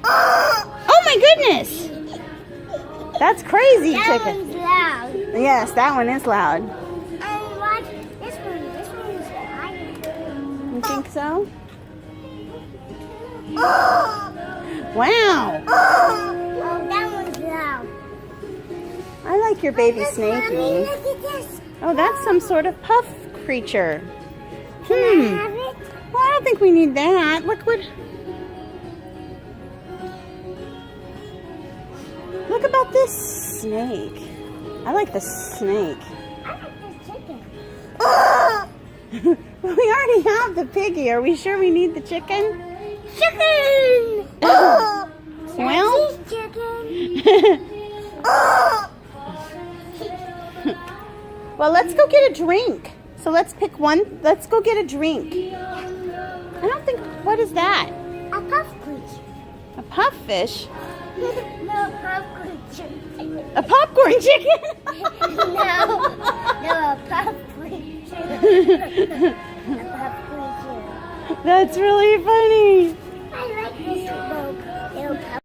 Oh my goodness! That's crazy, chicken. One's loud. Yes, that one is loud. And watch this one. This one is quiet. You think so? Wow! Oh, that one's loud. I like your baby Mommy, snakey. look at this. Oh, that's some sort of puff creature. Can I have it? Well, I don't think we need that. Look about this snake. I like the snake. I like this chicken. We already have the piggy. Are we sure we need the chicken? Chicken! Well, chicken. well, let's go get a drink. So let's pick one. Let's go get a drink. I don't think, what is that? A puffish. A puffish? No, popcorn chicken. A popcorn chicken? No, a popcorn chicken. A popcorn chicken. That's really funny.